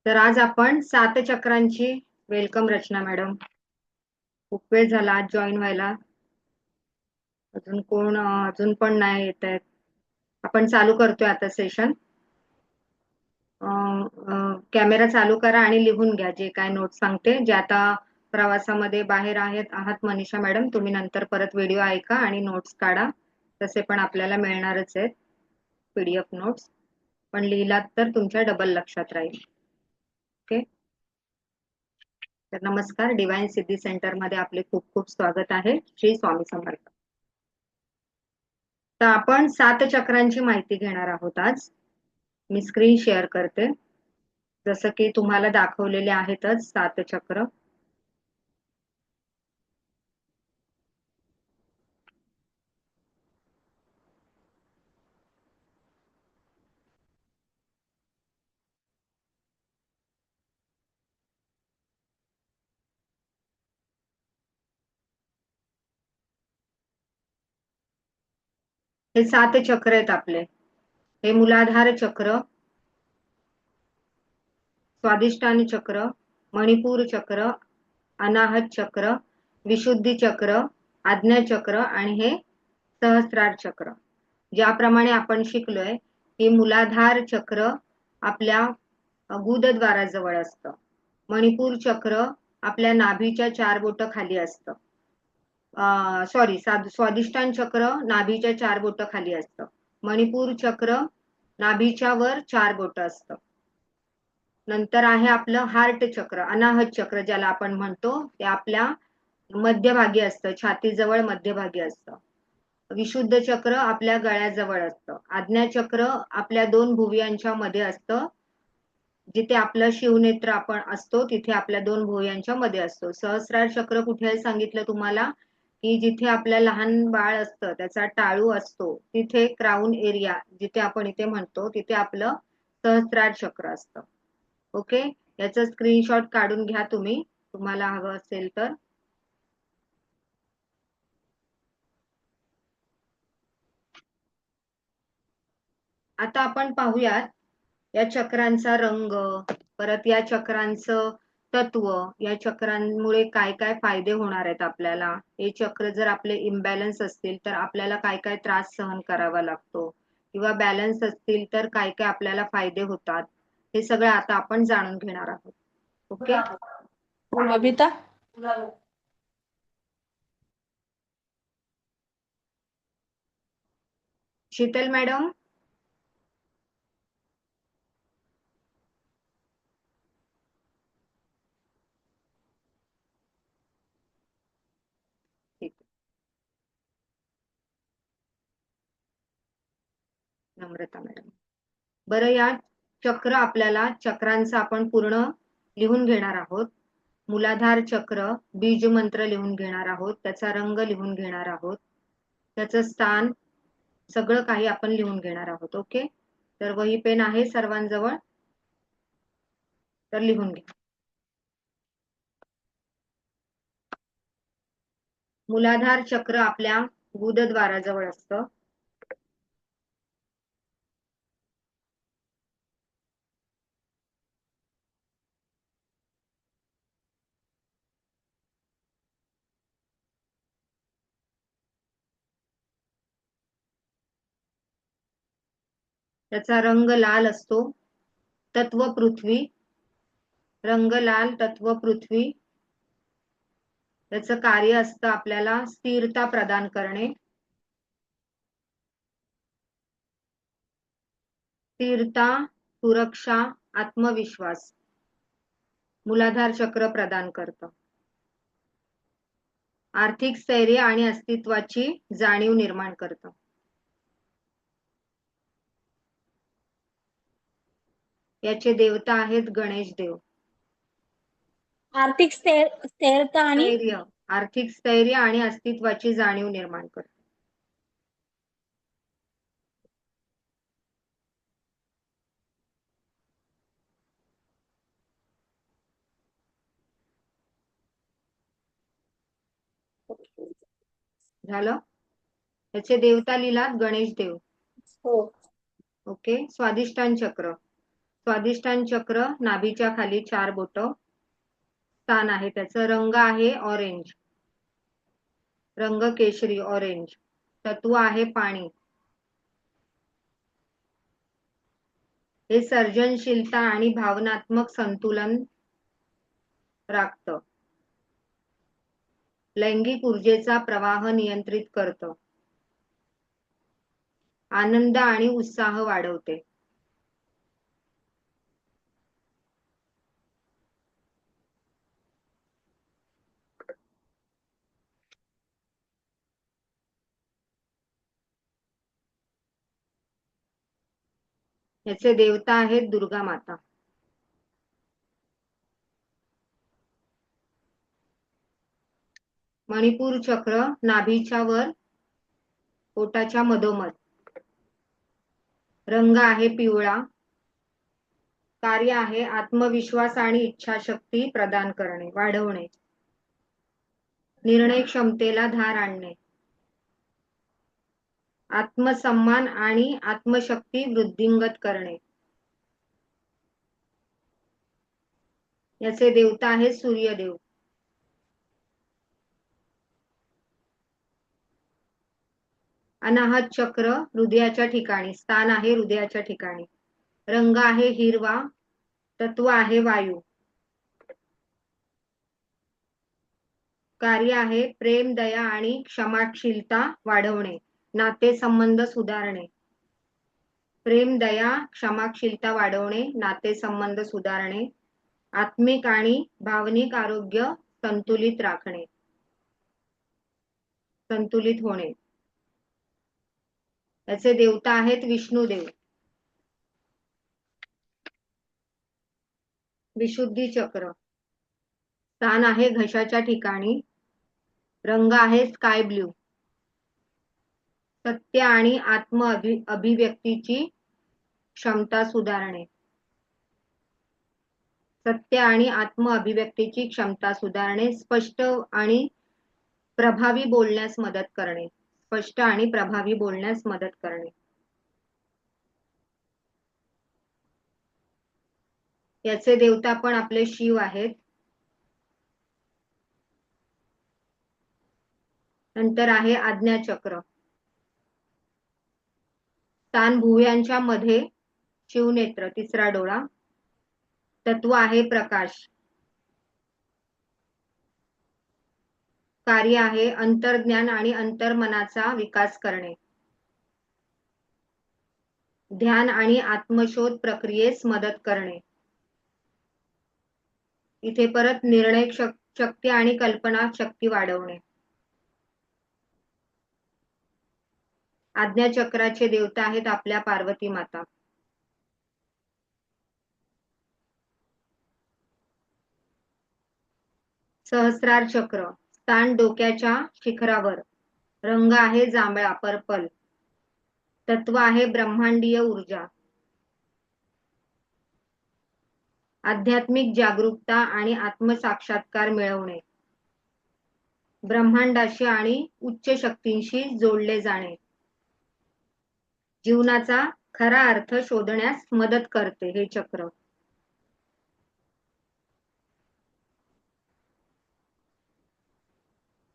तर आज आपण 7 चक्रांची वेलकम रचना मॅडम. खूप वेळ झाला आज जॉईन व्हायला. अजून पण नाही येत आहेत. आपण चालू करतोय आता सेशन. कॅमेरा चालू करा आणि लिहून घ्या जे काय नोट्स सांगते. जे आता प्रवासामध्ये बाहेर आहात मनीषा मॅडम, तुम्ही नंतर परत व्हिडिओ ऐका आणि नोट्स काढा. तसे पण आपल्याला मिळणारच आहेत PDF नोट्स. पण लिहिलात तर तुमच्या डबल लक्षात राहील. ओके. तर नमस्कार, डिवाइन सिद्धी सेंटर मध्ये आपले खूप खूप स्वागत आहे. श्री स्वामी समर्थ. तर आपण 7 चक्रांची माहिती घेणार आहोत आज. मी स्क्रीन शेअर करते. जसं की तुम्हाला दाखवलेले आहेतच 7 चक्र. हे 7 चक्र आहेत आपले. हे मूलाधार चक्र, स्वादिष्टान चक्र, मणिपूर चक्र, अनाहत चक्र, विशुद्धी चक्र, आज्ञा चक्र आणि हे सहस्रार चक्र. ज्याप्रमाणे आपण शिकलोय की मूलाधार चक्र आपल्या गुदद्वाराजवळ असतं. मणिपूर चक्र आपल्या नाभीच्या 4 बोटं खाली असतं. स्वादिष्टान चक्र नाभीच्या 4 बोटं खाली असतं. मणिपूर चक्र नाभीच्या वर 4 बोटं असतं. नंतर आहे आपलं हार्ट चक्र, अनाहत चक्र ज्याला आपण म्हणतो, ते आपल्या मध्यभागी असतं, छातीजवळ मध्यभागी असतं. विशुद्ध चक्र आपल्या गळ्याजवळ असतं. आज्ञा चक्र आपल्या 2 भुवयांच्या मध्ये असतं. जिथे आपलं शिवनेत्र आपण असतो तिथे आपल्या 2 भुवयांच्या मध्ये असतो. सहस्रार चक्र कुठे आहे सांगितलं तुम्हाला, की जिथे आपल्या लहान बाळ असतं त्याचा टाळू असतो तिथे क्राऊन एरिया जिथे आपण इथे म्हणतो तिथे आपलं सहस्रार चक्र असतं. ओके. याचं स्क्रीनशॉट काढून घ्या तुम्ही, तुम्हाला हवं असेल तर. आता आपण पाहूयात या चक्रांचा रंग, परत या चक्रांचं तत्व, या चक्रांमुळे काय काय फायदे होणार आहेत आपल्याला. हे चक्र जर आपले इम्बॅलन्स असतील तर आपल्याला काय काय त्रास सहन करावा लागतो, किंवा बॅलन्स असतील तर काय काय आपल्याला फायदे होतात. हे सगळं आता आपण जाणून घेणार आहोत. ओके. बबिता, शीतल मॅडम, ठीक. नम्रता मॅडम. बरं, या चक्र आपल्याला चक्रांचा आपण पूर्ण लिहून घेणार आहोत. मूलाधार चक्र बीज मंत्र लिहून घेणार आहोत, त्याचा रंग लिहून घेणार आहोत, त्याचं स्थान सगळं काही आपण लिहून घेणार आहोत. ओके. तर वही पेन आहे सर्वांजवळ, तर लिहून घ्या. मूलाधार चक्र आपल्या गुदद्वाराजवळ असतं. त्याचा रंग लाल असतो. तत्व पृथ्वी, रंग लाल, तत्व पृथ्वी. त्याचं कार्य असतं आपल्याला स्थिरता प्रदान करणे. स्थिरता, सुरक्षा, आत्मविश्वास मूलाधार चक्र प्रदान करतं. आर्थिक स्थैर्य आणि अस्तित्वाची जाणीव निर्माण करतं. याचे देवता आहेत गणेश देव. आर्थिक स्थिरता आणि स्थैर्य, आर्थिक स्थैर्य आणि अस्तित्वाची जाणीव निर्माण करतं. झालं. याचे देवता लिहिलात गणेश देव. हो. ओके. स्वादिष्टान चक्र, स्वादिष्टान चक्र नाभीच्या खाली 4 बोट स्थान आहे त्याचं रंग आहे ऑरेंज, रंग केशरी ऑरेंज, तत्व आहे पाणी, हे सर्जनशीलता आणि भावनात्मक संतुलन राखतं, लैंगिक ऊर्जेचा प्रवाह नियंत्रित करतं, आनंद आणि उत्साह वाढवते. याचे देवता आहेत दुर्गा माता. मणिपूर चक्र नाभीच्या वर पोटाच्या मधोमध, रंग आहे पिवळा, कार्य आहे आत्मविश्वास आणि इच्छाशक्ती प्रदान करणे वाढवणे, निर्णय क्षमतेला धार आणणे, आत्मसन्मान आणि आत्मशक्ती वृद्धिंगत करणे. याचे देवता आहेत सूर्यदेव. अनाहत चक्र हृदयाच्या ठिकाणी, स्थान आहे हृदयाच्या ठिकाणी, रंग आहे हिरवा, तत्व आहे वायू, कार्य आहे प्रेम दया आणि क्षमाशीलता वाढवणे, नातेसंबंध सुधारणे, प्रेम दया क्षमाशीलता वाढवणे, नातेसंबंध सुधारणे, आत्मिक आणि भावनिक आरोग्य संतुलित राखणे, संतुलित होणे. याचे देवता आहेत विष्णुदेव. विशुद्धी चक्र स्थान आहे घशाच्या ठिकाणी, रंग आहे स्काय ब्ल्यू, सत्य आणि आत्म अभिव्यक्तीची क्षमता सुधारणे, सत्य आणि आत्म अभिव्यक्तीची क्षमता सुधारणे, स्पष्ट आणि प्रभावी बोलण्यास मदत करणे, स्पष्ट आणि प्रभावी बोलण्यास मदत करणे. याचे देवता पण आपले शिव आहेत. नंतर आहे आज्ञाचक्र, स्थान भुवयांच्या मध्ये, शिवनेत्र तिसरा डोळा, तत्व आहे प्रकाश, कार्य आहे अंतर्ज्ञान आणि अंतर्मनाचा विकास करणे, ध्यान आणि आत्मशोध प्रक्रियेस मदत करणे. इथे परत निर्णय शक्ती आणि कल्पना शक्ती वाढवणे. आज्ञाचक्राचे देवता आहेत आपल्या पार्वती माता. सहस्रार चक्र स्थान डोक्याच्या शिखरावर, रंग आहे जांभळा पर्पल, तत्व आहे ब्रह्मांडीय ऊर्जा, आध्यात्मिक जागरूकता आणि आत्मसाक्षात्कार मिळवणे, ब्रह्मांडाशी आणि उच्च शक्तींशी जोडले जाणे, जीवनाचा खरा अर्थ शोधण्यास मदत करते हे चक्र.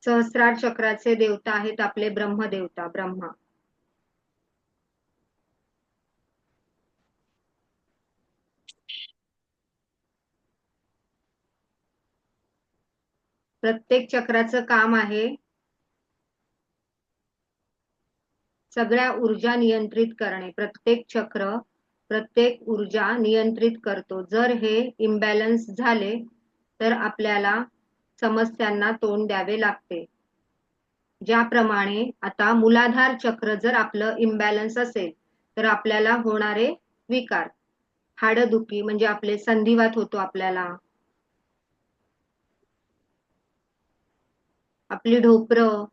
सहस्रार चक्राचे देवता आहेत आपले ब्रह्मदेवता ब्रह्मा. प्रत्येक चक्राचं काम आहे सगळ्या ऊर्जा नियंत्रित करणे. प्रत्येक चक्र प्रत्येक ऊर्जा नियंत्रित करतो. जर हे इम्बॅलन्स झाले तर आपल्याला समस्यांना तोंड द्यावे लागते. ज्याप्रमाणे आता मूलाधार चक्र जर आपलं इम्बॅलन्स असेल तर आपल्याला होणारे विकार, हाडदुखी म्हणजे आपले संधिवात होतो, आपल्याला आपली ढोपरं,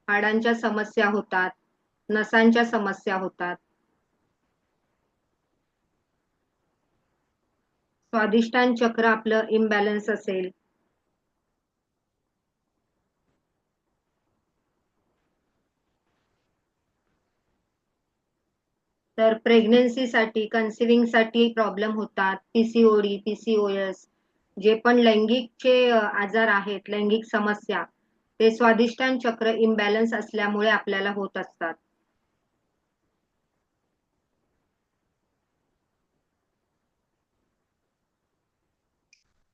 हाडांच्या समस्या होतात, नसांच्या समस्या होतात. स्वादिष्टान चक्र आपलं इम्बॅलन्स असेल तर प्रेग्नेन्सीसाठी कन्सिविंगसाठी प्रॉब्लेम होतात. पीसीओडी, पीसीओएस जे पण लैंगिकचे आजार आहेत, लैंगिक समस्या, ते स्वादिष्टान चक्र इम्बॅलन्स असल्यामुळे आपल्याला होत असतात.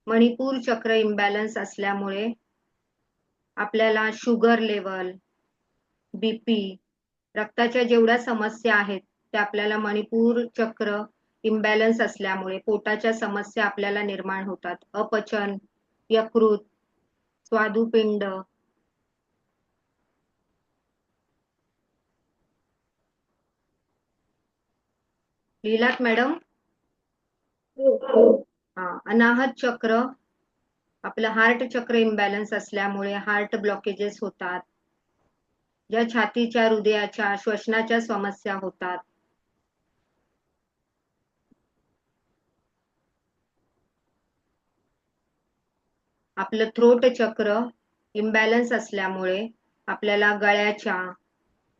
मणिपूर चक्र इम्बॅलन्स असल्यामुळे आपल्याला शुगर लेवल, बीपी, रक्ताच्या जेवढ्या समस्या आहेत त्या आपल्याला मणिपूर चक्र इम्बॅलन्स असल्यामुळे पोटाच्या समस्या आपल्याला निर्माण होतात. अपचन, यकृत, स्वादुपिंड, लिहिलात मॅडम? अनाहत चक्र आपलं हार्ट चक्र इम्बॅलन्स असल्यामुळे हार्ट ब्लॉकेजेस होतात. ज्या छातीच्या, हृदयाच्या, श्वसनाच्या समस्या होतात. आपलं थ्रोट चक्र इम्बॅलन्स असल्यामुळे आपल्याला गळ्याच्या,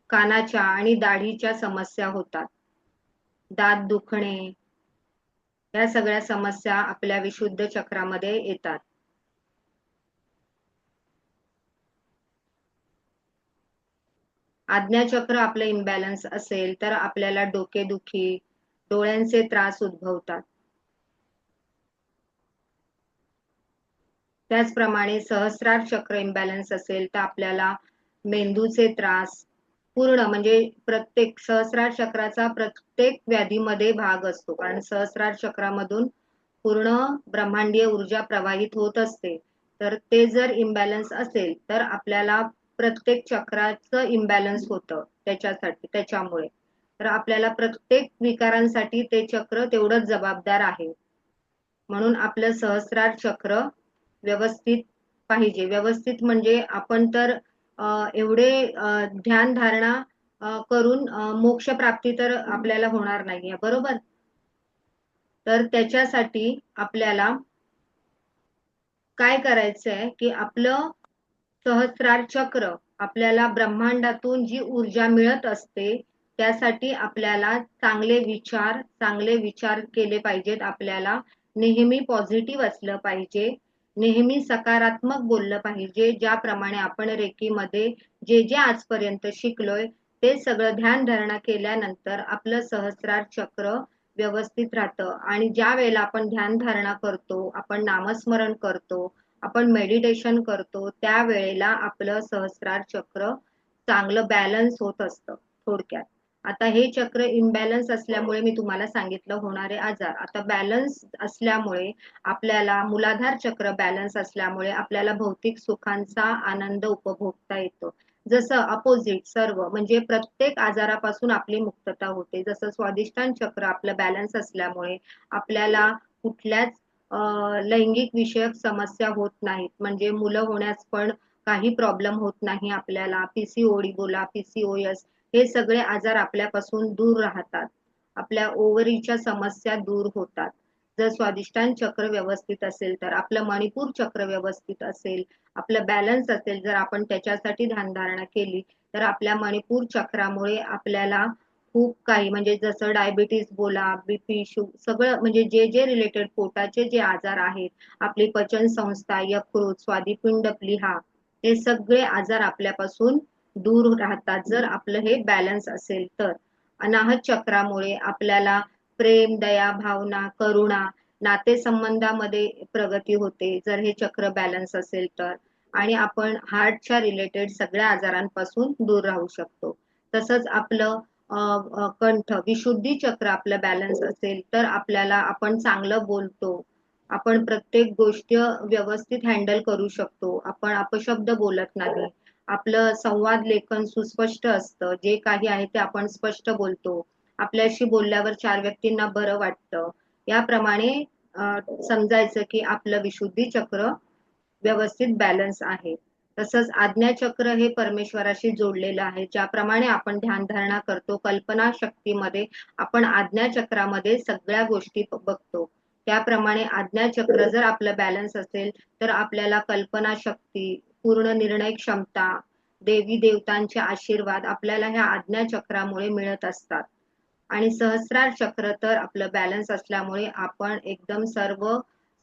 कानाच्या आणि दाढीच्या समस्या होतात. दात दुखणे, या सगळ्या समस्या आपल्या विशुद्ध चक्रामध्ये येतात. आज्ञाचक्र आपलं इम्बॅलन्स असेल तर आपल्याला डोकेदुखी, डोळ्यांचे त्रास उद्भवतात. त्याचप्रमाणे सहस्रार चक्र इम्बॅलन्स असेल तर आपल्याला मेंदूचे त्रास, पूर्ण म्हणजे प्रत्येक सहस्रार चक्राचा प्रत्येक व्याधीमध्ये भाग असतो, कारण सहस्रार चक्रामधून पूर्ण ब्रह्मांडीय ऊर्जा प्रवाहित होत असते. तर ते जर इम्बॅलन्स असेल तर आपल्याला प्रत्येक चक्राचं इम्बॅलन्स होतं त्याच्यामुळे. तर आपल्याला प्रत्येक विकारांसाठी ते चक्र तेवढंच जबाबदार आहे. म्हणून आपलं सहस्रार चक्र व्यवस्थित पाहिजे. व्यवस्थित म्हणजे आपण तर एवढे ध्यान धारणा करून मोक्ष प्राप्ती तर आपल्याला होणार नाहीये, बरोबर? तर त्याच्यासाठी आपल्याला काय करायचंय की आपलं सहस्रार चक्र आपल्याला ब्रह्मांडातून जी ऊर्जा मिळत असते त्यासाठी आपल्याला चांगले विचार केले पाहिजेत. आपल्याला नेहमी पॉझिटिव्ह असलं पाहिजे, नेहमी सकारात्मक बोललं पाहिजे. ज्याप्रमाणे आपण रेकीमध्ये जे जे आजपर्यंत शिकलोय ते सगळं ध्यान धारणा केल्यानंतर आपलं सहस्रार चक्र व्यवस्थित राहतं. आणि ज्या वेळेला आपण ध्यान धारणा करतो, आपण नामस्मरण करतो, आपण मेडिटेशन करतो, त्यावेळेला आपलं सहस्रार चक्र चांगलं बॅलन्स होत असतं थोडक्यात. आता हे चक्र इम्बॅलन्स असल्यामुळे मी तुम्हाला सांगितलं होणारे आजार. आता बॅलन्स असल्यामुळे आपल्याला मूलाधार चक्र बॅलन्स असल्यामुळे आपल्याला भौतिक सुखांचा आनंद उपभोगता येतो. जसं अपोजिट सर्व म्हणजे प्रत्येक आजारापासून आपली मुक्तता होते. जसं स्वादिष्टान चक्र आपलं बॅलन्स असल्यामुळे आपल्याला कुठल्याच लैंगिक विषयक समस्या होत नाहीत. म्हणजे मुलं होण्यास पण काही प्रॉब्लेम होत नाही आपल्याला. पीसीओडी बोला, पीसीओएस, हे सगळे आजार आपल्यापासून दूर राहतात. आपल्या ओव्हरीच्या समस्या दूर होतात. जर स्वादिष्टान चक्र व्यवस्थित असेल तर, आपलं मणिपूर चक्र व्यवस्थित असेल, आपलं बॅलन्स असेल, जर आपण त्याच्यासाठी ध्यानधारणा केली तर आपल्या मणिपूर चक्रामुळे आपल्याला खूप काही म्हणजे जसं डायबिटीस बोला, बीपी, सगळं म्हणजे जे जे रिलेटेड पोटाचे जे आजार आहेत, आपली पचन संस्था, यकृत, स्वादिपिंड प्लीहा, हे सगळे आजार आपल्यापासून दूर राहतात जर आपलं हे बॅलन्स असेल तर. अनाहत चक्रामुळे आपल्याला प्रेम, दया, भावना, करुणा, नातेसंबंधामध्ये प्रगती होते जर हे चक्र बॅलन्स असेल तर. आणि आपण हार्टच्या रिलेटेड सगळ्या आजारांपासून दूर राहू शकतो. तसंच आपलं कंठ, विशुद्धी चक्र आपलं बॅलन्स असेल तर आपल्याला आपण चांगलं बोलतो, आपण प्रत्येक गोष्ट व्यवस्थित हँडल करू शकतो, आपण अपशब्द बोलत नाही, आपलं संवाद लेखन सुस्पष्ट असतं, जे काही आहे ते आपण स्पष्ट बोलतो, आपल्याशी बोलल्यावर 4 व्यक्तींना बरं वाटतं. याप्रमाणे समजायचं की आपलं विशुद्धी चक्र व्यवस्थित बॅलन्स आहे. तसंच आज्ञाचक्र हे परमेश्वराशी जोडलेलं आहे. ज्याप्रमाणे आपण ध्यानधारणा करतो, कल्पना शक्तीमध्ये आपण आज्ञाचक्रामध्ये सगळ्या गोष्टी बघतो. त्याप्रमाणे आज्ञाचक्र जर आपलं बॅलन्स असेल तर आपल्याला कल्पना शक्ती, पूर्ण निर्णय क्षमता, देवी देवतांचे आशीर्वाद आपल्याला ह्या आज्ञाचक्रामुळे मिळत असतात. आणि सहस्रार चक्र तर आपलं बॅलन्स असल्यामुळे आपण एकदम सर्व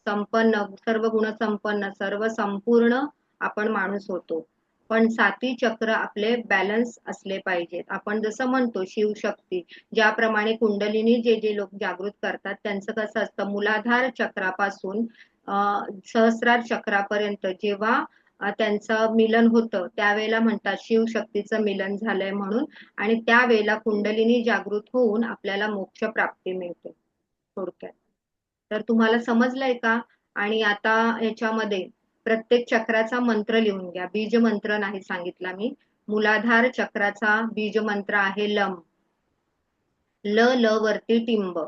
संपन्न, सर्व गुण संपन्न, सर्व संपूर्ण आपण माणूस होतो. पण साती चक्र आपले बॅलन्स असले पाहिजेत. आपण जसं म्हणतो शिवशक्ती, ज्याप्रमाणे कुंडलिनी जे जे लोक जागृत करतात त्यांचं कसं असतं, मूलाधार चक्रापासून सहस्रार चक्रापर्यंत जेव्हा त्यांचं मिलन होतं त्यावेळेला म्हणतात शिवशक्तीचं मिलन झालंय म्हणून, आणि त्यावेळेला कुंडलिनी जागृत होऊन आपल्याला मोक्ष प्राप्ती मिळते थोडक्यात. तर तुम्हाला समजलंय का? आणि आता याच्यामध्ये प्रत्येक चक्राचा मंत्र लिहून घ्या. बीज मंत्र नाही सांगितला मी. मूलाधार चक्राचा बीज मंत्र आहे लम. ल ल वरती टिंब.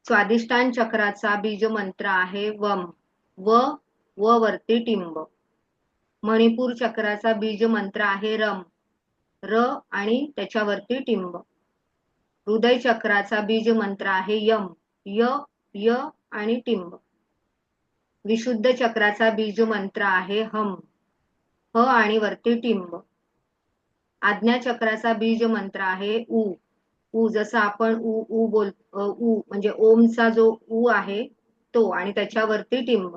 स्वादिष्टान चक्राचा बीज मंत्र आहे वम. व व वरती टिंब. मणिपूर चक्राचा बीज मंत्र आहे रम. र आणि त्याच्यावरती टिंब. हृदय चक्राचा बीज मंत्र आहे यम. य य आणि टिंब. विशुद्ध चक्राचा बीज मंत्र आहे हम. ह आणि वरती टिंब. आज्ञा चक्राचा बीज मंत्र आहे उ. उ जसं आपण उ उ बोल उ म्हणजे ओमचा जो उ आहे तो, आणि त्याच्यावरती टिंब.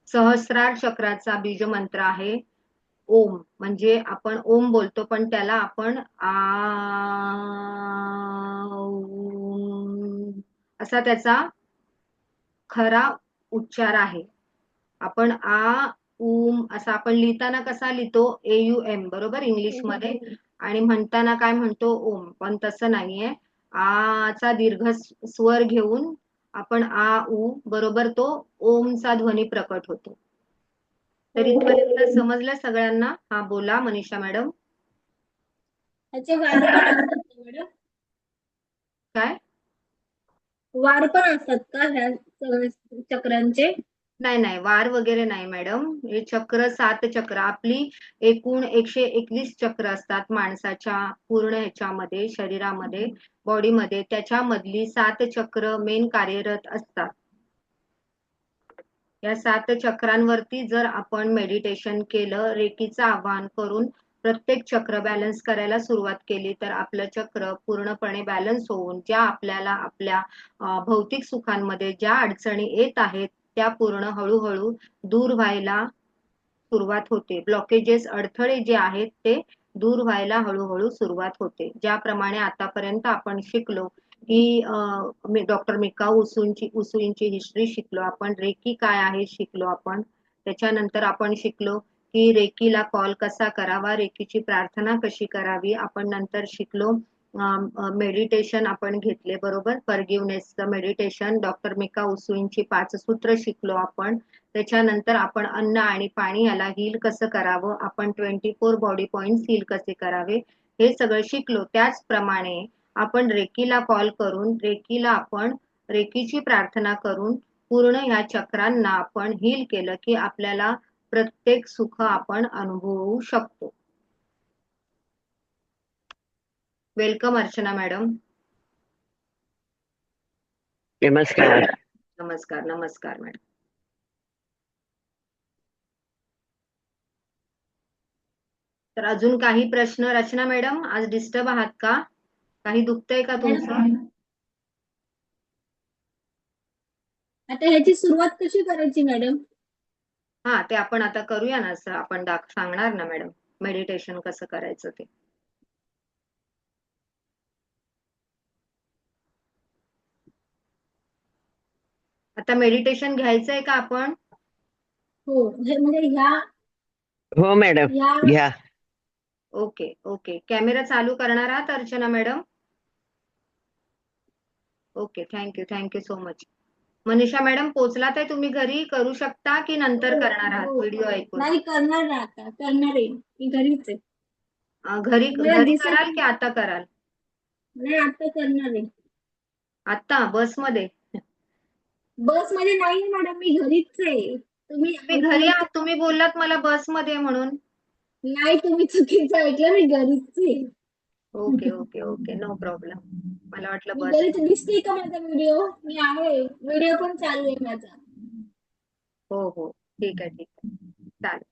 सहस्रार चक्राचा बीज मंत्र आहे ओम. म्हणजे आपण ओम बोलतो पण त्याला आपण आ असा त्याचा खरा उच्चार आहे. आपण आ उम असा आपण लिहिताना कसा लिहितो AUM बरोबर इंग्लिश मध्ये, आणि म्हणताना काय म्हणतो ओम, पण तसं नाहीये. आचा दीर्घ स्वर घेऊन आपण आ उ बरोबर तो ओमचा ध्वनी प्रकट होतो. तर इथपर्यंत समजलं सगळ्यांना? हा बोला मनीषा मॅडम. त्याचे वार पण असतात का मॅडम? काय? वार पण असतात का ह्या चक्रांचे? नाही नाही, वार वगैरे नाही मॅडम. हे चक्र 7 चक्र आपली एकूण 121 चक्र असतात माणसाच्या पूर्ण ह्याच्यामध्ये शरीरामध्ये बॉडीमध्ये. त्याच्यामधली 7 चक्र मेन कार्यरत असतात. या 7 चक्रांवरती जर आपण मेडिटेशन केलं, रेकीचं आवाहन करून प्रत्येक चक्र बॅलन्स करायला सुरुवात केली तर आपलं चक्र पूर्णपणे बॅलन्स होऊन ज्या आपल्याला आपल्या भौतिक सुखांमध्ये ज्या अडचणी येत आहेत त्या पूर्ण हळूहळू दूर व्हायला सुरुवात होते. ब्लॉकेजेस अडथळे जे आहेत ते दूर व्हायला हळूहळू सुरुवात होते. ज्याप्रमाणे आतापर्यंत आपण शिकलो की डॉक्टर मिका उसुईंची हिस्ट्री शिकलो आपण, रेकी काय आहे शिकलो आपण. त्याच्यानंतर आपण शिकलो की रेकीला कॉल कसा करावा, रेकीची प्रार्थना कशी करावी. आपण नंतर शिकलो मेडिटेशन आपण घेतले बरोबर, फॉरगिव्हनेसचं मेडिटेशन. डॉक्टर मिका उसुईंची 5 सूत्र शिकलो आपण. त्याच्यानंतर आपण अन्न आणि पाणी याला हील कसं करावं, आपण 24 बॉडी पॉइंट्स हील कसे करावे हे सगळं शिकलो. त्याचप्रमाणे आपण रेकीला कॉल करून आपण रेकीची प्रार्थना करून पूर्ण ह्या चक्रांना आपण हील केलं की आपल्याला प्रत्येक सुख आपण अनुभवू शकतो. Welcome Archana madam. नमस्कार. नमस्कार नमस्कार मॅडम. तर अजून काही प्रश्न रचना मॅडम? आज डिस्टर्ब आहात का? काही दुखतंय का तुमचं? आता ह्याची सुरुवात कशी करायची मॅडम? हा ते आपण आता करूया ना, असं आपण सांगणार ना मॅडम मेडिटेशन कसं करायचं ते. आता मेडिटेशन घ्यायचंय का आपण? हो म्हणजे ह्या हो मॅडम घ्या. Okay okay. कॅमेरा चालू करणार आहात Archana madam? Okay, thank you so much. Manisha madam पोचलात आहे तुम्ही घरी? करू शकता की नंतर करणार आहात व्हिडिओ ऐकून? नाही करणार ना, आता करणार आहे मी घरीच आहे. घरी घरी कराल की आता कराल? नाही आता करणार आहे. आता बस मध्ये? बस मध्ये नाही मॅडम, मी घरीच आहे. तुम्ही घरी आहात, तुम्ही बोललात मला बस मध्ये म्हणून. नाही तुम्ही चुकीचं ऐकलं, मी घरीच आहे. Okay okay okay, no problem. मला वाटलं मी बस. घरीच दिसते का माझा व्हिडिओ? मी आहे, व्हिडिओ पण चालू आहे माझा. हो हो ठीक आहे चालेल.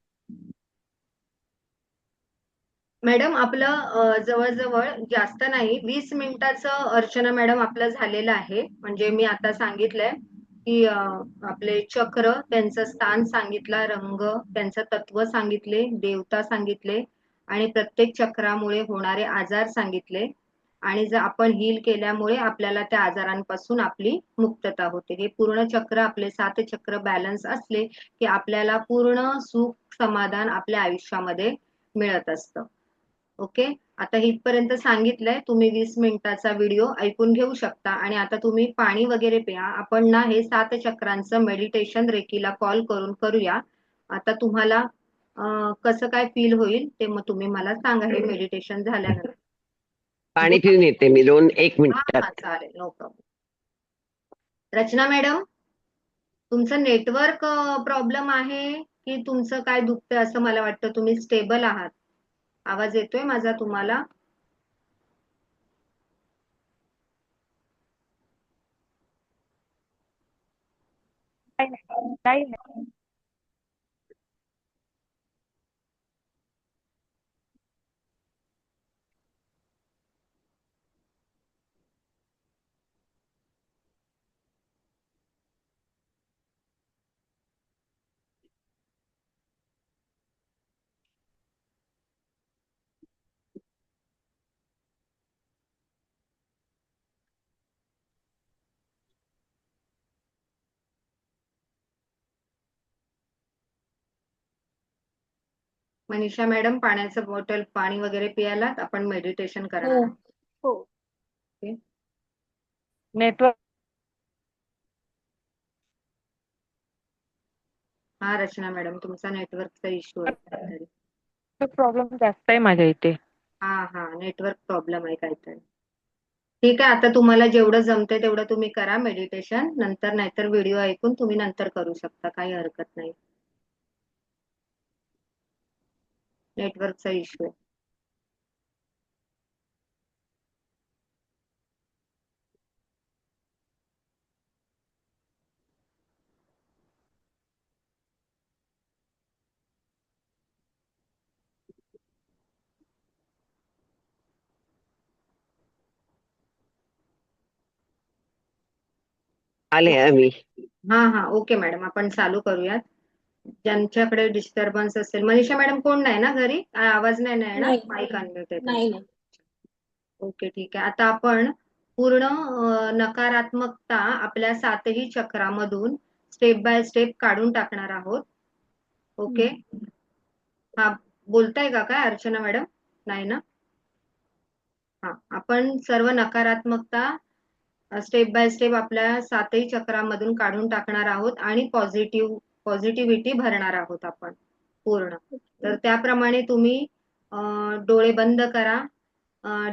मॅडम आपलं जवळजवळ जास्त नाही 20 मिनिटाचं अर्चना मॅडम आपलं झालेलं आहे. म्हणजे मी आता सांगितलंय की आपले चक्र, त्यांचं स्थान सांगितलं, रंग, त्यांचं तत्व सांगितले, देवता सांगितले आणि प्रत्येक चक्रामुळे होणारे आजार सांगितले. आणि जर आपण हील केल्यामुळे आपल्याला त्या आजारांपासून आपली मुक्तता होते. हे पूर्ण चक्र, आपले 7 चक्र बॅलन्स असले की आपल्याला पूर्ण सुख समाधान आपल्या आयुष्यामध्ये मिळत असतं. ओके, आता इथपर्यंत सांगितलंय. तुम्ही 20 मिनिटाचा व्हिडिओ ऐकून घेऊ शकता आणि आता तुम्ही पाणी वगैरे प्या. आपण ना हे 7 चक्रांचं मेडिटेशन रेकीला कॉल करून करूया. आता तुम्हाला कसं काय फील होईल ते मग तुम्ही मला सांगा हे मेडिटेशन झाल्यानंतर. पाणी पिऊन येते मी 1 हा हा, मिनिटात. चालेल, नो प्रॉब्लेम. रचना मॅडम, तुमचं नेटवर्क प्रॉब्लेम आहे की तुमचं काय दुखतंय असं मला वाटतं. तुम्ही स्टेबल आहात. आवाज येतोय माझा तुम्हाला? नाही नाही. मनीषा मॅडम, पाण्याचं बॉटल, पाणी वगैरे पियाला आपण मेडिटेशन हो करणार आहोत. हो. ओके. नेटवर्क हा रचना मॅडम, तुमचा नेटवर्कचा इश्यू आहे काहीतरी. प्रॉब्लेम जास्त आहे माझ्या इथे. हा हा, नेटवर्क प्रॉब्लेम आहे काहीतरी. ठीक आहे, आता तुम्हाला जेवढं जमतंय तेवढं तुम्ही करा मेडिटेशन. नंतर नाहीतर व्हिडिओ ऐकून तुम्ही नंतर करू शकता, काही हरकत नाही. नेटवर्कचा इश्यू आहे. आले आम्ही. हा हा, ओके मॅडम, आपण चालू करूयात. ज्यांच्याकडे डिस्टर्बन्स असेल. मनीषा मॅडम कोण नाही ना घरी? आवाज नाही ना येणार? नाही माईक अनम्यूट आहे नाही तुमचा. नाही. ओके, ठीक आहे. आता आपण पूर्ण नकारात्मकता आपल्या 7ही चक्रामधून स्टेप बाय स्टेप काढून टाकणार आहोत. ओके. हा, बोलताय का काय अर्चना मॅडम? नाही ना? हा, आपण सर्व नकारात्मकता स्टेप बाय स्टेप आपल्या 7ही चक्रामधून काढून टाकणार आहोत आणि पॉझिटिव्हिटी भरणार आहोत आपण पूर्ण. तर त्याप्रमाणे तुम्ही डोळे बंद करा,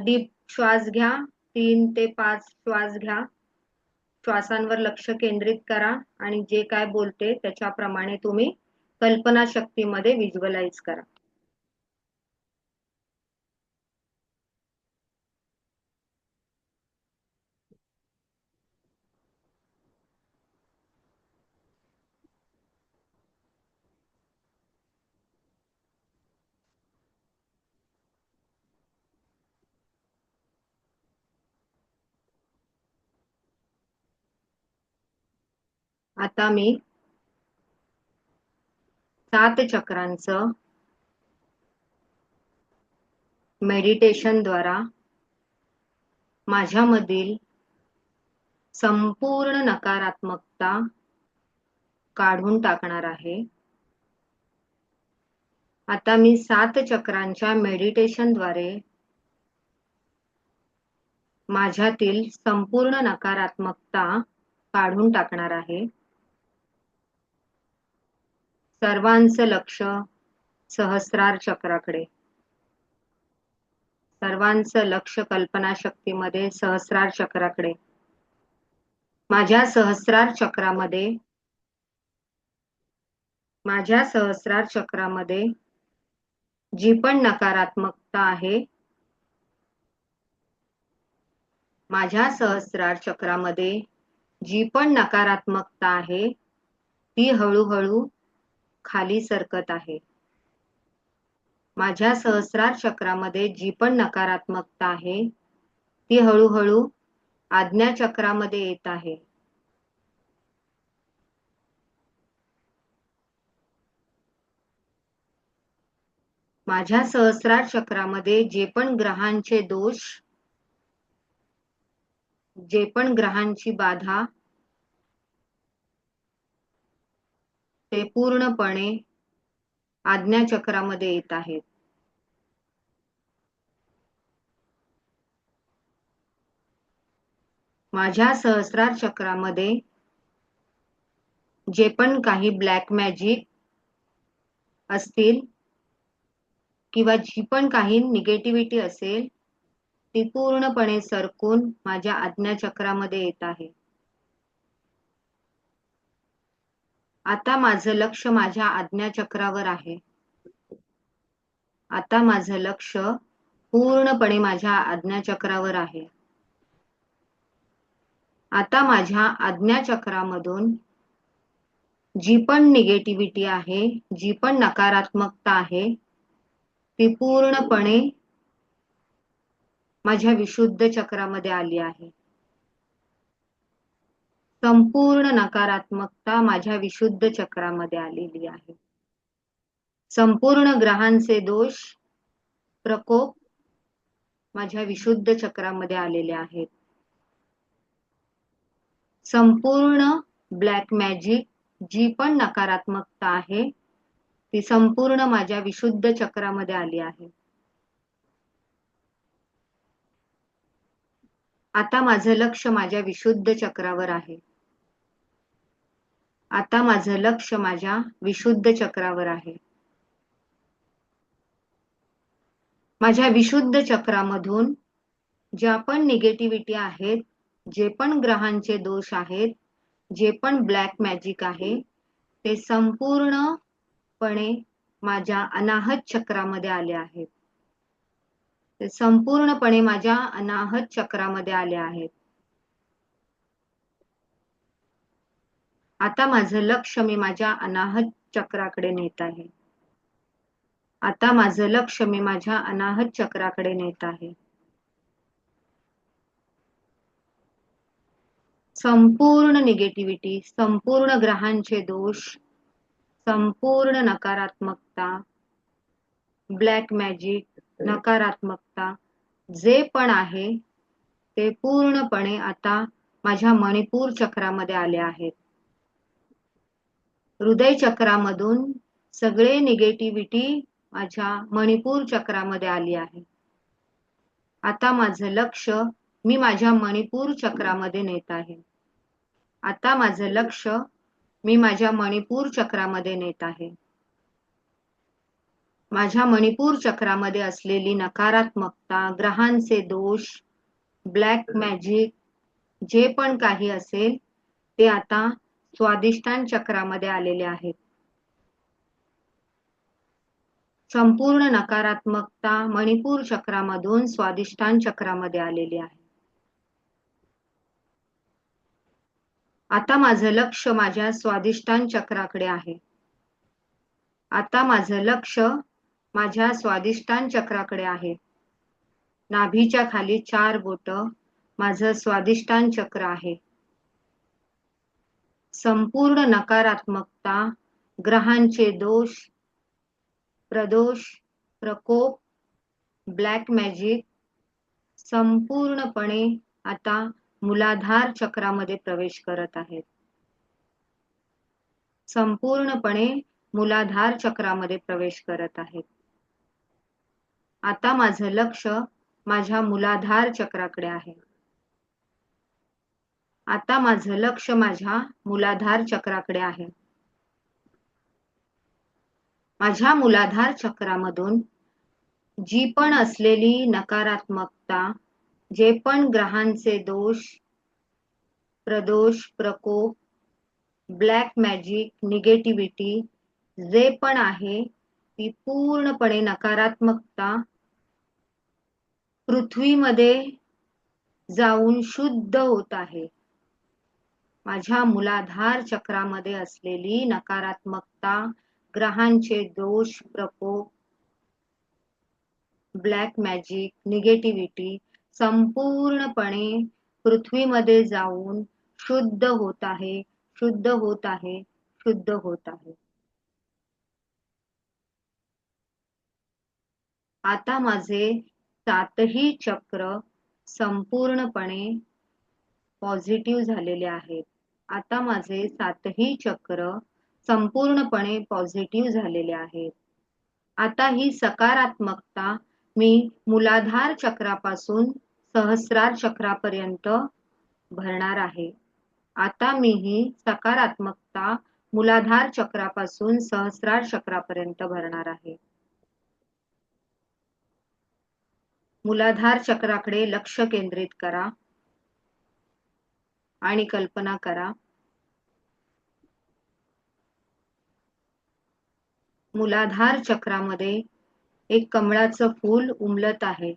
डीप श्वास घ्या, 3 ते 5 श्वास घ्या. श्वासांवर लक्ष केंद्रित करा आणि जे काय बोलते त्याच्याप्रमाणे तुम्ही कल्पना शक्तीमध्ये व्हिज्युअलाइज करा. आता मी 7 चक्रांचं मेडिटेशन द्वारा माझ्यामधील संपूर्ण नकारात्मकता काढून टाकणार आहे. आता मी 7 चक्रांच्या मेडिटेशनद्वारे माझ्यातील संपूर्ण नकारात्मकता काढून टाकणार आहे. सर्वांचं लक्ष सहस्रार चक्राकडे. सर्वांचं लक्ष कल्पनाशक्तीमध्ये सहस्रार चक्राकडे. माझ्या सहस्रार चक्रामध्ये जी पण नकारात्मकता आहे, माझ्या सहस्रार चक्रामध्ये जी पण नकारात्मकता आहे ती हळूहळू खाली सरकत आहे. माझ्या सहस्रार चक्रामध्ये जी पण नकारात्मकता आहे ती हळूहळू आज्ञा चक्रामध्ये येत आहे. माझ्या सहस्रार चक्रामध्ये जे पण ग्रहांचे दोष, जे पण ग्रहांची बाधा, ते पूर्णपणे आज्ञा चक्रामध्ये येत आहेत. माझ्या सहस्रार चक्रामध्ये जे पण काही ब्लॅक मॅजिक असतील किंवा जी पण काही निगेटिव्हिटी असेल ती पूर्णपणे सरकून माझ्या आज्ञा चक्रामध्ये येत आहे. आता माझं लक्ष माझ्या आज्ञा चक्रावर आहे. आता माझं लक्ष पूर्णपणे माझ्या आज्ञा चक्रावर आहे. आता माझ्या आज्ञा चक्रामधून जी पण निगेटिव्हिटी आहे, जी पण नकारात्मकता आहे ती पूर्णपणे माझ्या विशुद्ध चक्रामध्ये आली आहे. संपूर्ण नकारात्मकता माझ्या विशुद्ध चक्रामध्ये आलेली आहे. संपूर्ण ग्रहांचे दोष, प्रकोप माझ्या विशुद्ध चक्रामध्ये आलेले आहेत. संपूर्ण ब्लॅक मॅजिक जी पण नकारात्मकता आहे ती संपूर्ण माझ्या विशुद्ध चक्रामध्ये आली आहे. आता माझं लक्ष माझ्या विशुद्ध चक्रावर आहे. आता माझं लक्ष माझ्या विशुद्ध चक्रावर आहे. माझ्या विशुद्ध चक्रामधून ज्या पण निगेटिव्हिटी आहेत, जे पण ग्रहांचे दोष आहेत, जे पण ब्लॅक मॅजिक आहे ते संपूर्णपणे माझ्या अनाहत चक्रामध्ये आले आहेत. ते संपूर्णपणे माझ्या अनाहत चक्रामध्ये आले आहेत. आता माझं लक्ष मी माझ्या अनाहत चक्राकडे नेत आहे. आता माझं लक्ष मी माझ्या अनाहत चक्राकडे नेत आहे. संपूर्ण निगेटिव्हिटी, संपूर्ण ग्रहांचे दोष, संपूर्ण नकारात्मकता, ब्लॅक मॅजिक, नकारात्मकता जे पण आहे ते पूर्णपणे आता माझ्या मणिपूर चक्रामध्ये आले आहेत. हृदय चक्रामधून सगळे निगेटिव्हिटी माझ्या मणिपूर चक्रामध्ये आली आहे. आता माझं लक्ष मी माझ्या मणिपूर चक्रामध्ये नेत आहे. आता माझं लक्ष मी माझ्या मणिपूर चक्रामध्ये नेत आहे. माझ्या मणिपूर चक्रामध्ये असलेली नकारात्मकता, ग्रहांचे दोष, ब्लॅक मॅजिक जे पण काही असेल ते आता स्वादिष्टान चक्रामध्ये आलेले आहेत. संपूर्ण नकारात्मकता मणिपूर चक्रामधून स्वादिष्टान चक्रामध्ये आलेली आहे. आता माझं लक्ष माझ्या स्वादिष्टान चक्राकडे आहे. आता माझं लक्ष माझ्या स्वादिष्टान चक्राकडे आहे. नाभीच्या खाली 4 बोटं माझं स्वादिष्टान चक्र आहे. संपूर्ण नकारात्मकता, ग्रहांचे दोष, प्रदोष, प्रकोप, ब्लॅक मॅजिक संपूर्णपणे आता मूलाधार चक्रामध्ये प्रवेश करत आहेत. संपूर्णपणे मूलाधार चक्रामध्ये प्रवेश करत आहेत. आता माझं लक्ष माझ्या मूलाधार चक्राकडे आहे. आता माझं लक्ष माझ्या मूलाधार चक्राकडे आहे. माझ्या मूलाधार चक्रामधून जी पण असलेली नकारात्मकता, जे पण ग्रहांचे दोष, प्रदोष, प्रकोप, ब्लॅक मॅजिक, निगेटिव्हिटी जे पण आहे ती पूर्णपणे नकारात्मकता पृथ्वीमध्ये जाऊन शुद्ध होत आहे. माझ्या मूलाधार चक्रामध्ये असलेली नकारात्मकता, ग्रहांचे दोष, प्रकोप ब्लॅक मॅजिक, निगेटिव्हिटी संपूर्णपणे पृथ्वीमध्ये जाऊन शुद्ध होत आहे, शुद्ध होत आहे, शुद्ध होत आहे. आता माझे 7ही चक्र संपूर्णपणे पॉझिटिव्ह झालेले आहेत. आता माझे 7ही चक्र संपूर्णपणे पॉझिटिव्ह झालेले आहेत. आता ही सकारात्मकता मी मूलाधार चक्रापासून सहस्रार चक्रापर्यंत भरणार आहे. आता मी ही सकारात्मकता मूलाधार चक्रापासून सहस्रार चक्रापर्यंत भरणार आहे. मूलाधार चक्राकडे लक्ष केंद्रित करा आणि कल्पना करा. मूलाधार चक्रामध्ये एक कमळाचं फूल उमलत आहे.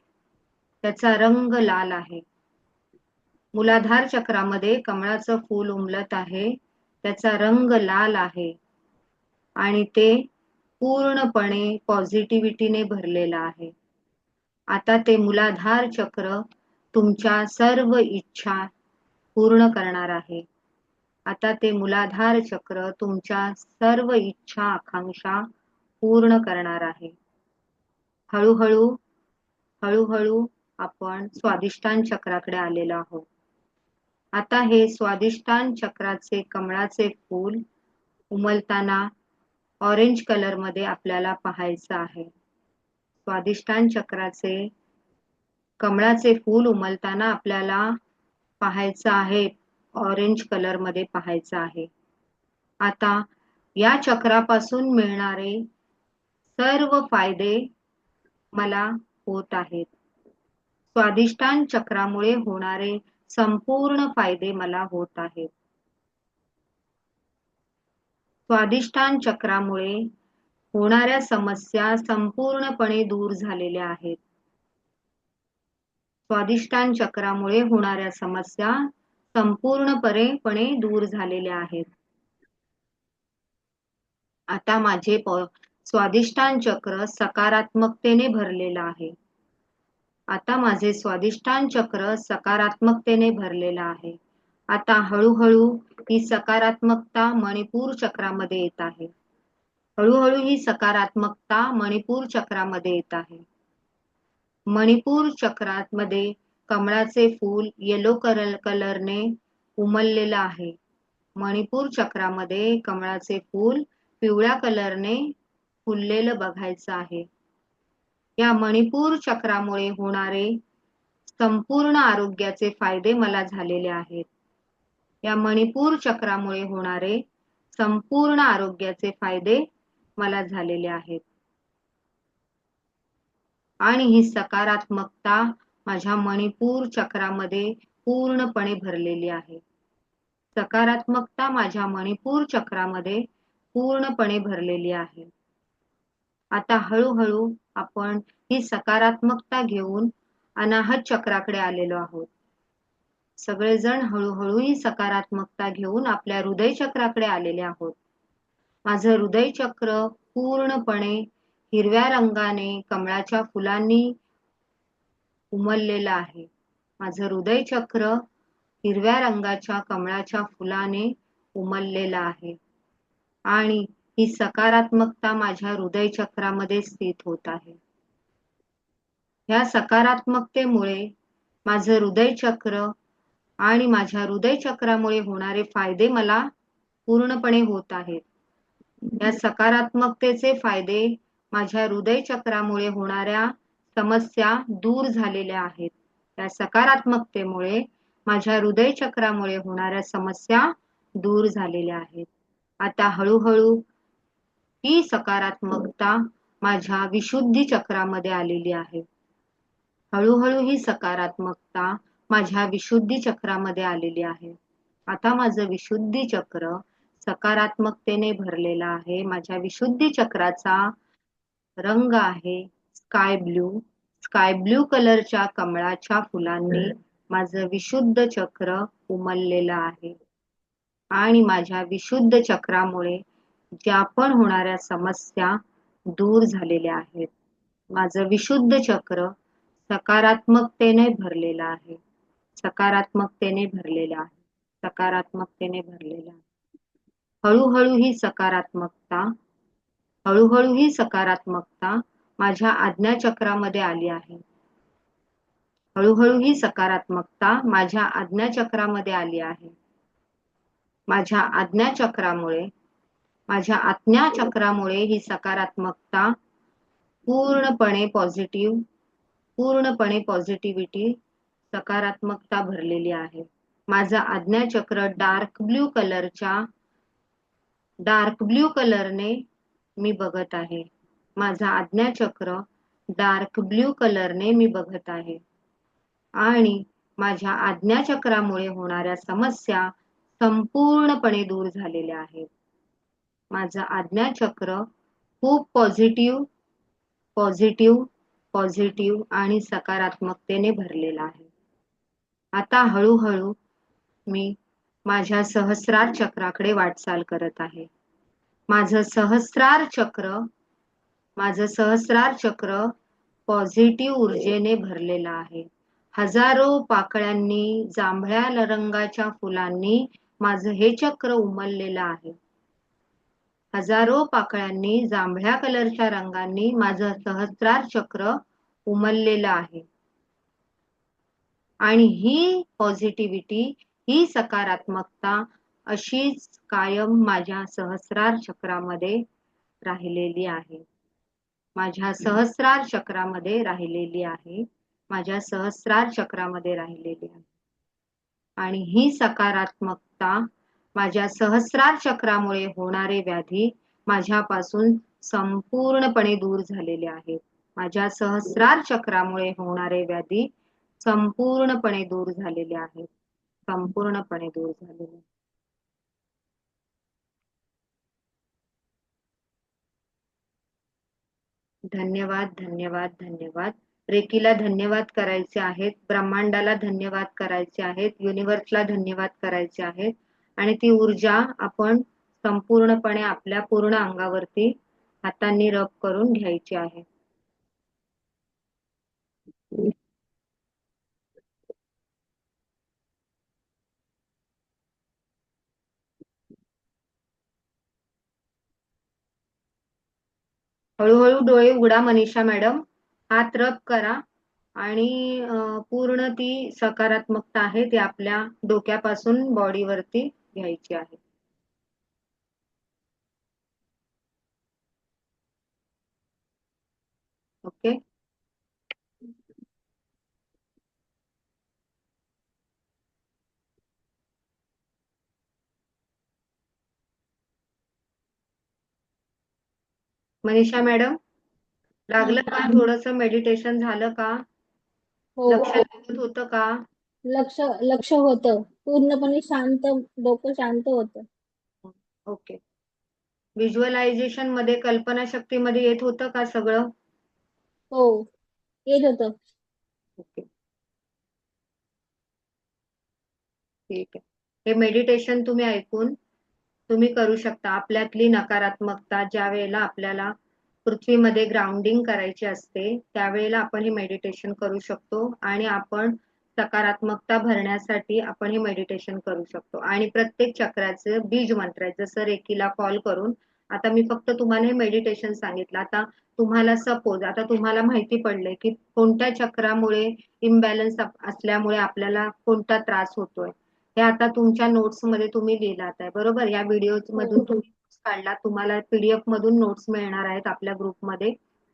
त्याचा रंग लाल आहे. मूलाधार चक्रामध्ये कमळाचं फूल उमलत आहे. त्याचा रंग लाल आहे आणि ते पूर्णपणे पॉझिटिव्हिटीने भरलेलं आहे. आता ते मूलाधार चक्र तुमच्या सर्व इच्छा पूर्ण करणार आहे. आता ते मूलाधार चक्र तुमच्या सर्व इच्छा आकांक्षा पूर्ण करणार आहे. हळूहळू हळूहळू आपण स्वादिष्टान चक्राकडे आलेलो आहोत. आता हे स्वादिष्टान चक्राचे कमळाचे फूल उमलताना ऑरेंज कलर मध्ये आपल्याला पाहायचं आहे. स्वादिष्टान चक्राचे कमळाचे फूल उमलताना आपल्याला पाहायचं आहे, ऑरेंज कलर मध्ये पाहायचं आहे. आता या चक्रापासून मिळणारे सर्व फायदे मला होत आहेत. स्वादिष्टान चक्रामुळे होणारे संपूर्ण फायदे मला होत आहेत. स्वादिष्टान चक्रामुळे होणाऱ्या समस्या संपूर्णपणे दूर झालेल्या आहेत. स्वादिष्टान चक्रामुळे होणाऱ्या समस्या संपूर्णपणे दूर झालेल्या आहेत. आता माझे स्वादिष्टान चक्र सकारात्मकतेने भरलेलं आहे. आता माझे स्वादिष्टान चक्र सकारात्मकतेने भरलेलं आहे. आता हळूहळू ही सकारात्मकता मणिपूर चक्रामध्ये येत आहे. हळूहळू ही सकारात्मकता मणिपूर चक्रामध्ये येत आहे. मणिपूर चक्रामध्ये कमळाचे फूल येलो कलरने उमललेलं आहे. मणिपूर चक्रामध्ये कमळाचे फूल पिवळ्या कलरने फुललेलं बघायचं आहे. या मणिपूर चक्रामुळे होणारे संपूर्ण आरोग्याचे फायदे मला झालेले आहेत. या मणिपूर चक्रामुळे होणारे संपूर्ण आरोग्याचे फायदे मला झालेले आहेत. आणि ही सकारात्मकता माझ्या मणिपूर चक्रामध्ये पूर्णपणे भरलेली आहे. सकारात्मकता माझ्या मणिपूर चक्रामध्ये पूर्णपणे भरलेली आहे. आता हळूहळू आपण ही सकारात्मकता घेऊन अनाहत चक्राकडे आलेलो आहोत. सगळेजण हळूहळू ही सकारात्मकता घेऊन आपल्या हृदय चक्राकडे आलेले आहोत. माझं हृदय चक्र पूर्णपणे हिरव्या रंगाने कमळाच्या फुलांनी उमललेलं आहे. माझं हृदय चक्र हिरव्या रंगाच्या कमळाच्या फुलाने उमललेलं आहे आणि ही सकारात्मकता माझ्या हृदय चक्रामध्ये स्थित होत आहे. या सकारात्मकतेमुळे माझं हृदय चक्र आणि माझ्या हृदय चक्रामुळे होणारे फायदे मला पूर्णपणे होत आहेत. या सकारात्मकतेचे फायदे माझ्या हृदय चक्रामुळे होणाऱ्या समस्या दूर झालेल्या आहेत. या सकारात्मकतेमुळे माझ्या हृदय चक्रामुळे होणाऱ्या समस्या दूर झालेल्या आहेत. आता हळूहळू ही सकारात्मकता माझ्या विशुद्धी चक्रामध्ये आलेली आहे. हळूहळू ही सकारात्मकता माझ्या विशुद्धी चक्रामध्ये आलेली आहे. आता माझं विशुद्धी चक्र सकारात्मकतेने भरलेला आहे. माझ्या विशुद्धी चक्राचा रंग आहे स्काय ब्ल्यू. स्काय ब्ल्यू कलरच्या कमळाच्या फुलांनी माझं विशुद्ध चक्र उमललेलं आहे आणि माझ्या विशुद्ध चक्रामुळे ज्या पण होणाऱ्या समस्या दूर झालेल्या आहेत. माझं विशुद्ध चक्र सकारात्मकतेने भरलेलं आहे. सकारात्मकतेने भरलेलं आहे. सकारात्मकतेने भरलेलं आहे. हळूहळू ही सकारात्मकता माझ्या आज्ञाचक्रामध्ये आली आहे. हळूहळू ही सकारात्मकता माझ्या आज्ञाचक्रामध्ये आली आहे. माझ्या आज्ञाचक्रामुळे ही सकारात्मकता पूर्णपणे पॉझिटिव्हिटी सकारात्मकता भरलेली आहे. माझं आज्ञाचक्र डार्क ब्ल्यू कलरने मी बघत आहे. माझं आज्ञाचक्र डार्क ब्ल्यू कलरने मी बघत आहे. आणि माझ्या आज्ञाचक्रामुळे होणाऱ्या समस्या संपूर्णपणे दूर झालेल्या आहेत. माझं आज्ञाचक्र खूप पॉझिटिव्ह आणि सकारात्मकतेने भरलेलं आहे. आता हळूहळू मी माझ्या सहस्रार चक्राकडे वाटचाल करत आहे. माझं सहस्रार चक्र पॉझिटिव्ह ऊर्जेने भरलेलं आहे. हजारो पाकळ्यांनी, जांभळ्या रंगाच्या फुलांनी माझं हे चक्र उमललेलं आहे. हजारो पाकळ्यांनी, जांभळ्या कलरच्या रंगांनी माझं सहस्रार चक्र उमललेलं आहे. आणि ही पॉझिटिव्हिटी, ही सकारात्मकता अशीच कायम माझ्या सहस्रार चक्रामध्ये राहिलेली आहे. माझ्या सहस्रार चक्रामध्ये राहिलेली आहे. आणि ही सकारात्मकता माझ्या सहस्रार चक्रामुळे होणारे व्याधी माझ्यापासून संपूर्णपणे दूर झालेले आहेत. माझ्या सहस्रार चक्रामुळे होणारे व्याधी संपूर्णपणे दूर झालेले आहेत. धन्यवाद. रेकीला धन्यवाद करायचे आहेत, ब्रह्मांडाला धन्यवाद करायचे आहेत, युनिव्हर्सला धन्यवाद करायचे आहेत. आणि ती ऊर्जा आपण संपूर्णपणे आपल्या पूर्ण अंगावरती हातांनी रब करून घ्यायची आहे. हळूहळू डोळे उघडा मनीषा मॅडम. हात रब करा आणि पूर्ण ती सकारात्मकता आहे ती आपल्या डोक्यापासून बॉडीवरती घ्यायची आहे. ओके. मनीषा मॅडम, लागलं का? थोडंसं मेडिटेशन झालं का? हो, लक्ष लागत होतं का? लक्ष होतं. पूर्णपणे शांत, डोकं शांत होतं. ओके. व्हिज्युअलायझेशन मध्ये, कल्पनाशक्तीमध्ये येत होतं का सगळं? हो, येत होतं. ओके, ठीक आहे. हे मेडिटेशन तुम्ही ऐकून तुम्ही करू शकता. आपल्यातली नकारात्मकता ज्या वेळेला आपल्याला पृथ्वीमध्ये ग्राउंडिंग करायची असते त्यावेळेला आपण हे मेडिटेशन करू शकतो. आणि आपण सकारात्मकता भरण्यासाठी आपण हे मेडिटेशन करू शकतो. आणि प्रत्येक चक्राचं बीज मंत्र आहे. जसं रेकीला कॉल करून आता मी फक्त तुम्हाला हे मेडिटेशन सांगितलं. आता तुम्हाला सपोज आता तुम्हाला माहिती पडले की कोणत्या चक्रामुळे इम्बॅलन्स असल्यामुळे आपल्याला कोणता त्रास होतोय, हे आता तुमच्या नोट्स मध्ये तुम्ही लिहिलात आहे, बरोबर? या व्हिडिओ मधून तुम्ही काढला. तुम्हाला पीडीएफ मधून नोट्स मिळणार आहेत आपल्या ग्रुपमध्ये.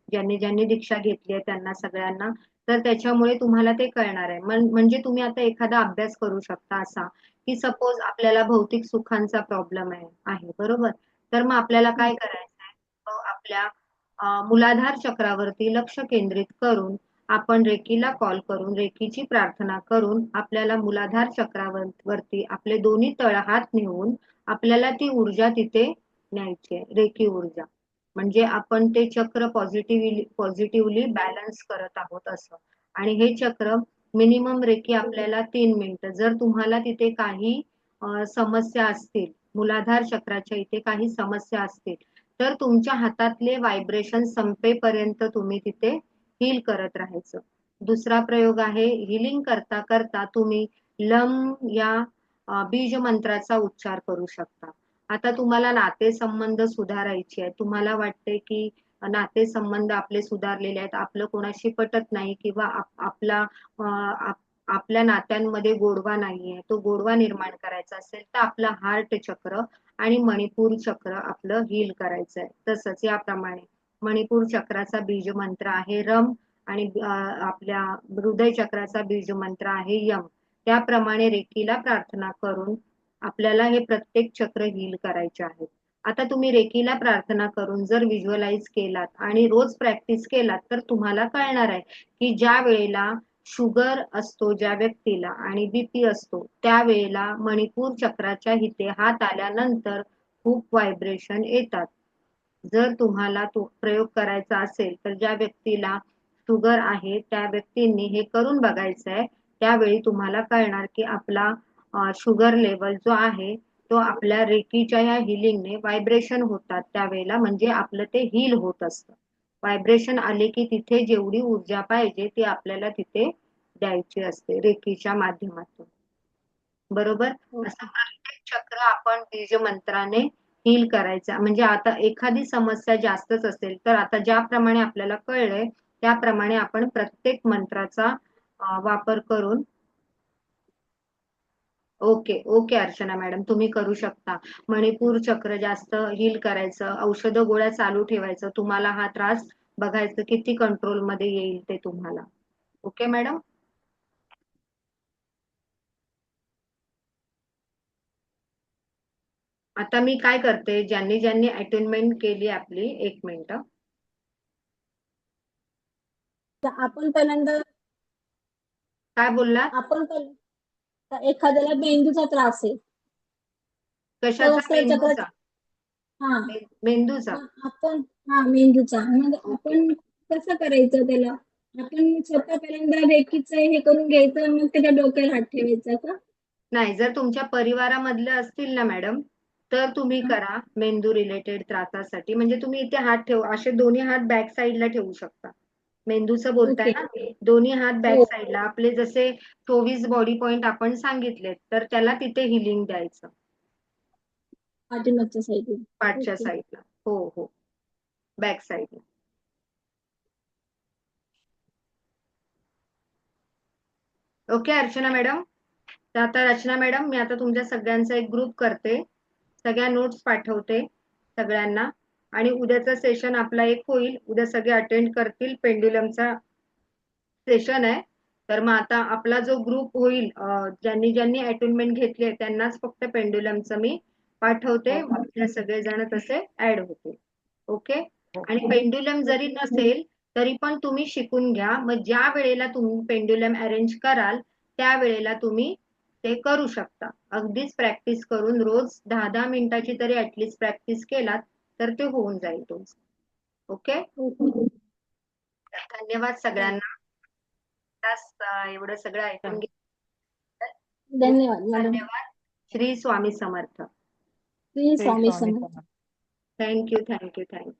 ज्यांनी दीक्षा घेतली आहे त्यांना सगळ्यांना. तर त्याच्यामुळे तुम्हाला ते कळणार आहे. म्हणजे तुम्ही आता एखादा अभ्यास करू शकता असा की सपोज आपल्याला भौतिक सुखांचा प्रॉब्लेम आहे, बरोबर? तर मग आपल्याला काय करायचं आहे? आपल्या मूलाधार चक्रावरती लक्ष केंद्रित करून आपण रेकीला कॉल करून रेकीची प्रार्थना करून आपल्याला मूलाधार चक्रावरती आपले दोन्ही तळहात नेऊन आपल्याला ती ऊर्जा तिथे न्यायची आहे, रेकी ऊर्जा. म्हणजे आपण ते चक्र पॉझिटिव्हली बॅलन्स करत आहोत असं. आणि हे चक्र मिनिमम रेकी आपल्याला 3 मिनिटं. जर तुम्हाला तिथे काही समस्या असतील, मूलाधार चक्राच्या इथे काही समस्या असतील तर तुमच्या हातातले व्हायब्रेशन संपेपर्यंत तुम्ही तिथे हील करत राहायचं. दुसरा प्रयोग आहे, हिलिंग करता करता तुम्ही लम या बीज मंत्राचा उच्चार करू शकता. आता तुम्हाला नातेसंबंध सुधारायचे आहेत, तुम्हाला वाटते की नातेसंबंध आपले सुधारलेले आहेत, आपलं कोणाशी पटत नाही किंवा आपल्या नात्यांमध्ये गोडवा नाहीये, तो गोडवा निर्माण करायचा असेल तर आपलं हार्ट चक्र आणि मणिपूर चक्र आपलं हील करायचं आहे. तसंच याप्रमाणे मणिपूर चक्राचा बीज मंत्र आहे रम आणि आपल्या हृदय चक्राचा बीज मंत्र आहे यम. त्याप्रमाणे रेकीला प्रार्थना करून आपल्याला हे प्रत्येक चक्र हील करायचे आहेत. आता तुम्ही रेकीला प्रार्थना करून जर व्हिज्युअलाइज केलात आणि रोज प्रॅक्टिस केलात तर तुम्हाला कळणार आहे की ज्या वेळेला शुगर असतो ज्या व्यक्तीला आणि बीपी असतो त्यावेळेला मणिपूर चक्राच्या इथे हात आल्यानंतर खूप व्हायब्रेशन येतात. जर तुम्हाला तो प्रयोग करायचा असेल तर ज्या व्यक्तीला शुगर आहे त्या व्यक्तींनी हे करून बघायचं आहे. त्यावेळी तुम्हाला कळणार की आपला शुगर लेवल जो आहे तो आपल्या रेकीच्या या हिलिंगने व्हायब्रेशन होतात त्यावेळेला, म्हणजे आपलं ते हील होत असतं. व्हायब्रेशन आले की तिथे जेवढी ऊर्जा पाहिजे ती आपल्याला तिथे द्यायची असते रेकीच्या माध्यमातून. बरोबर. असं प्रत्येक चक्र आपण बीज मंत्राने हील करायचा. म्हणजे आता एखादी समस्या जास्तच असेल तर आता ज्याप्रमाणे आपल्याला कळलंय त्याप्रमाणे आपण प्रत्येक मंत्राचा वापर करून ओके ओके अर्चना मॅडम तुम्ही करू शकता. मणिपूर चक्र जास्त हील करायचं, औषध गोळ्या चालू ठेवायचं, तुम्हाला हा त्रास बघायचं किती कंट्रोल मध्ये येईल ते तुम्हाला. Okay madam. आता मी काय करते, ज्यांनी ज्यांनी अटेंडमेंट केली आपली, एक मिनिट. तर आपण पहिल्यांदा काय बोलला? तर एखाद्याला मेंदूचा त्रास आहे कशाचा? सहस्त्र मेंदूचा? चक्र. हा मेंदूचा. मेंदूचा. मग ओके. आपण कसं करायचं त्याला? आपण स्वतः पहिल्यांदा रेकीचं हे करून घ्यायचं मग त्याच्या डोक्याला हात ठेवायचा का? नाही, जर तुमच्या परिवारामधले असतील ना मॅडम तर तुम्ही करा मेंदू रिलेटेड त्रासासाठी. म्हणजे तुम्ही इथे हात ठेवू, असे दोन्ही हात बॅक साईडला ठेवू शकता. मेंदूचं बोलताय ओके. ना, दोन्ही हात बॅक हो. साईडला आपले जसे 24 बॉडी पॉइंट आपण सांगितलेत तर त्याला तिथे हिलिंग द्यायचं पाठीमागच्या साईडला. पाठच्या ओके. साईडला. हो हो, बॅक साईडला. Okay Archana madam. तर आता रचना मॅडम मी आता तुमच्या सगळ्यांचा एक ग्रुप करते, सगळ्या नोट्स पाठवते सगळ्यांना आणि उद्याचा सेशन आपला एक होईल. उद्या सगळे अटेंड करतील, पेंड्युलमचा सेशन आहे. तर मग आता आपला जो ग्रुप होईल ज्यांनी ज्यांनी अटेंडमेंट घेतले त्यांनाच फक्त पेंड्युलमचं मी पाठवते, आपले सगळेजण तसे ऍड होतील. ओके. आणि पेंड्युलम जरी नसेल तरी पण तुम्ही शिकून घ्या. मग ज्या वेळेला तुम्ही पेंड्युलम अरेंज कराल त्यावेळेला तुम्ही ते करू शकता. अगदीच प्रॅक्टिस करून रोज 10-10 मिनिटाची तरी ऍटलीस्ट प्रॅक्टिस केलात तर ते होऊन जाईल तुमचं. ओके. धन्यवाद सगळ्यांना. एवढं सगळं ऐकून घेतलं. धन्यवाद मॅडम. धन्यवाद. Shri Swami Samarth. Shri Swami Swami Samarth. Samarth. Thank you thank you thank you.